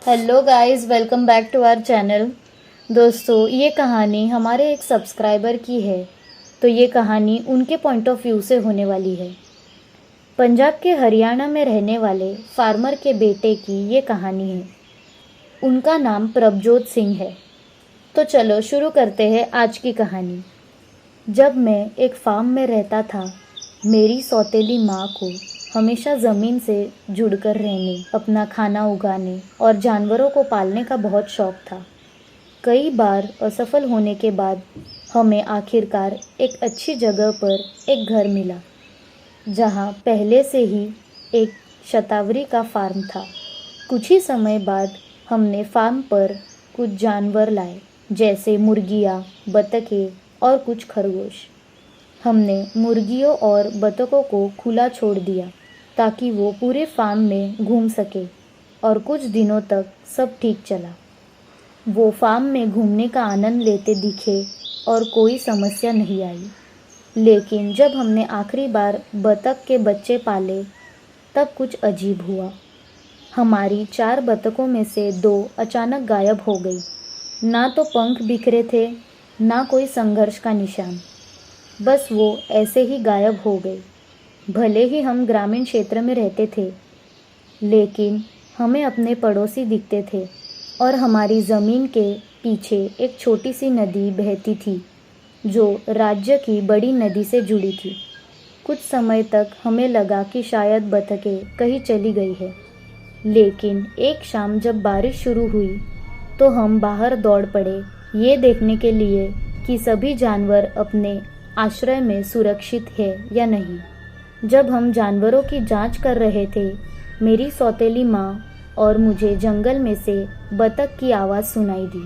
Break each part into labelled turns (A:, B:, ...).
A: Hello guys, welcome back to our channel. दोस्तों, ये कहानी हमारे एक सब्सक्राइबर की है। तो ये कहानी उनके पॉइंट ऑफ व्यू से होने वाली है। पंजाब के हरियाणा में रहने वाले फार्मर के बेटे की ये कहानी है। उनका नाम प्रभजोत सिंह है। तो चलो शुरू करते हैं आज की कहानी। जब मैं एक फार्म में रहता था, मेरी सौतेली माँ को हमेशा ज़मीन से जुड़कर रहने, अपना खाना उगाने और जानवरों को पालने का बहुत शौक था। कई बार असफल होने के बाद हमें आखिरकार एक अच्छी जगह पर एक घर मिला, जहाँ पहले से ही एक शतावरी का फार्म था। कुछ ही समय बाद हमने फार्म पर कुछ जानवर लाए, जैसे मुर्गियाँ, बतखें और कुछ खरगोश। हमने मुर्गियों और बतखों को खुला छोड़ दिया ताकि वो पूरे फार्म में घूम सके, और कुछ दिनों तक सब ठीक चला। वो फार्म में घूमने का आनंद लेते दिखे और कोई समस्या नहीं आई। लेकिन जब हमने आखिरी बार बतख के बच्चे पाले, तब कुछ अजीब हुआ। हमारी 4 बतखों में से 2 अचानक गायब हो गई। ना तो पंख बिखरे थे, ना कोई संघर्ष का निशान। बस वो ऐसे ही गायब हो गए। भले ही हम ग्रामीण क्षेत्र में रहते थे, लेकिन हमें अपने पड़ोसी दिखते थे और हमारी ज़मीन के पीछे एक छोटी सी नदी बहती थी, जो राज्य की बड़ी नदी से जुड़ी थी। कुछ समय तक हमें लगा कि शायद बतखें कहीं चली गई है, लेकिन एक शाम जब बारिश शुरू हुई, तो हम बाहर दौड़ पड़े ये देखने के लिए कि सभी जानवर अपने आश्रय में सुरक्षित है या नहीं। जब हम जानवरों की जांच कर रहे थे, मेरी सौतेली माँ और मुझे जंगल में से बतख की आवाज़ सुनाई दी।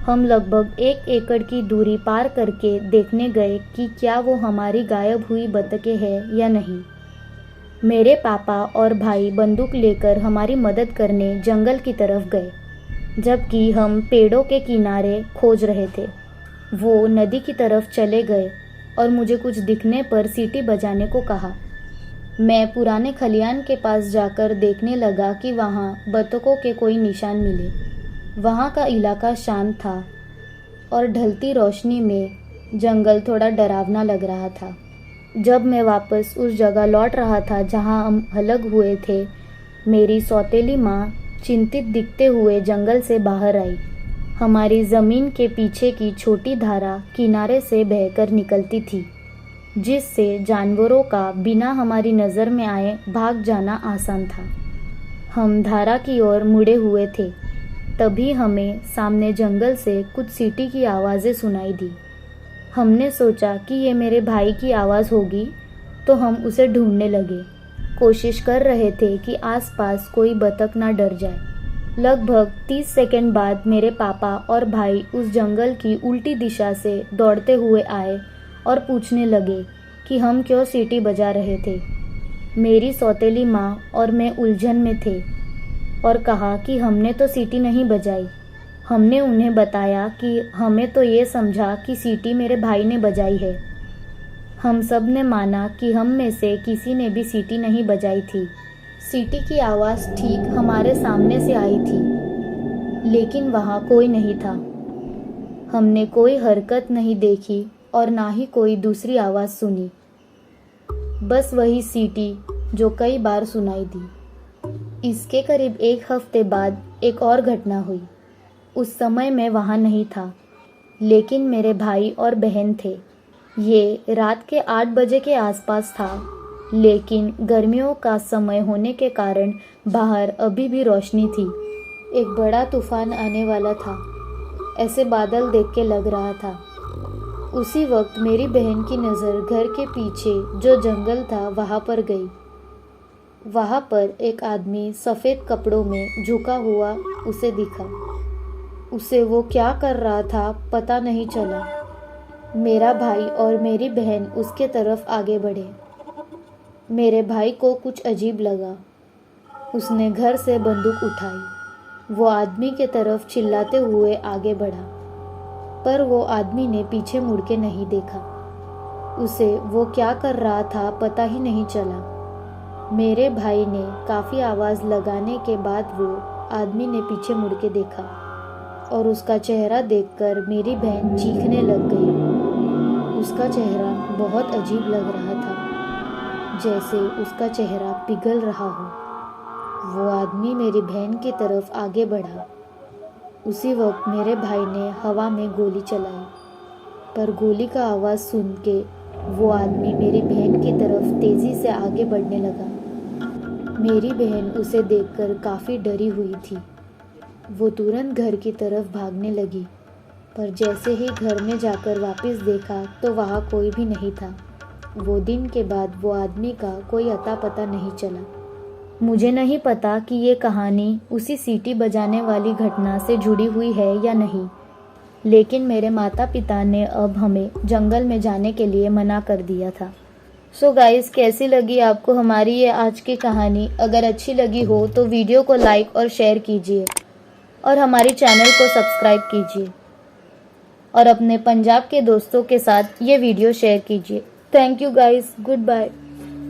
A: हम लगभग 1 एकड़ की दूरी पार करके देखने गए कि क्या वो हमारी गायब हुई बतखें हैं या नहीं। मेरे पापा और भाई बंदूक लेकर हमारी मदद करने जंगल की तरफ गए, जबकि हम पेड़ों के किनारे खोज रहे थे। वो नदी की तरफ चले गए और मुझे कुछ दिखने पर सीटी बजाने को कहा। मैं पुराने खलियान के पास जाकर देखने लगा कि वहाँ बतखों के कोई निशान मिले। वहाँ का इलाका शांत था और ढलती रोशनी में जंगल थोड़ा डरावना लग रहा था। जब मैं वापस उस जगह लौट रहा था जहाँ हम अलग हुए थे, मेरी सौतेली माँ चिंतित दिखते हुए जंगल से बाहर आई। हमारी ज़मीन के पीछे की छोटी धारा किनारे से बहकर निकलती थी, जिससे जानवरों का बिना हमारी नज़र में आए भाग जाना आसान था। हम धारा की ओर मुड़े हुए थे, तभी हमें सामने जंगल से कुछ सीटी की आवाज़ें सुनाई दी। हमने सोचा कि ये मेरे भाई की आवाज़ होगी, तो हम उसे ढूंढने लगे। कोशिश कर रहे थे कि आसपास कोई बतख ना डर जाए। लगभग 30 सेकंड बाद मेरे पापा और भाई उस जंगल की उल्टी दिशा से दौड़ते हुए आए और पूछने लगे कि हम क्यों सीटी बजा रहे थे। मेरी सौतेली माँ और मैं उलझन में थे और कहा कि हमने तो सीटी नहीं बजाई। हमने उन्हें बताया कि हमें तो ये समझा कि सीटी मेरे भाई ने बजाई है। हम सब ने माना कि हम में से किसी ने भी सीटी नहीं बजाई थी। सीटी की आवाज़ ठीक हमारे सामने से आई थी, लेकिन वहाँ कोई नहीं था। हमने कोई हरकत नहीं देखी और ना ही कोई दूसरी आवाज़ सुनी, बस वही सीटी जो कई बार सुनाई दी। इसके करीब 1 हफ्ते बाद एक और घटना हुई। उस समय मैं वहाँ नहीं था, लेकिन मेरे भाई और बहन थे। ये रात के 8 बजे के आसपास था, लेकिन गर्मियों का समय होने के कारण बाहर अभी भी रोशनी थी। एक बड़ा तूफान आने वाला था, ऐसे बादल देख के लग रहा था। उसी वक्त मेरी बहन की नज़र घर के पीछे जो जंगल था वहाँ पर गई। वहाँ पर एक आदमी सफ़ेद कपड़ों में झुका हुआ उसे दिखा। उसे वो क्या कर रहा था पता नहीं चला। मेरा भाई और मेरी बहन उसके तरफ आगे बढ़े। मेरे भाई को कुछ अजीब लगा। उसने घर से बंदूक उठाई। वो आदमी के तरफ चिल्लाते हुए आगे बढ़ा, पर वो आदमी ने पीछे मुड़ के नहीं देखा। उसे वो क्या कर रहा था पता ही नहीं चला। मेरे भाई ने काफ़ी आवाज़ लगाने के बाद वो आदमी ने पीछे मुड़ के देखा और उसका चेहरा देखकर मेरी बहन चीखने लग गई। उसका चेहरा बहुत अजीब लग रहा था, जैसे उसका चेहरा पिघल रहा हो। वो आदमी मेरी बहन की तरफ आगे बढ़ा। उसी वक्त मेरे भाई ने हवा में गोली चलाई, पर गोली का आवाज़ सुन के वो आदमी मेरी बहन की तरफ तेज़ी से आगे बढ़ने लगा। मेरी बहन उसे देखकर काफ़ी डरी हुई थी। वो तुरंत घर की तरफ भागने लगी, पर जैसे ही घर में जाकर वापस देखा तो वहाँ कोई भी नहीं था। वो दिन के बाद वो आदमी का कोई अता पता नहीं चला। मुझे नहीं पता कि ये कहानी उसी सीटी बजाने वाली घटना से जुड़ी हुई है या नहीं, लेकिन मेरे माता पिता ने अब हमें जंगल में जाने के लिए मना कर दिया था। सो गाइस, कैसी लगी आपको हमारी ये आज की कहानी? अगर अच्छी लगी हो तो वीडियो को लाइक और शेयर कीजिए और हमारे चैनल को सब्सक्राइब कीजिए और अपने पंजाब के दोस्तों के साथ ये वीडियो शेयर कीजिए। Thank you guys, good bye.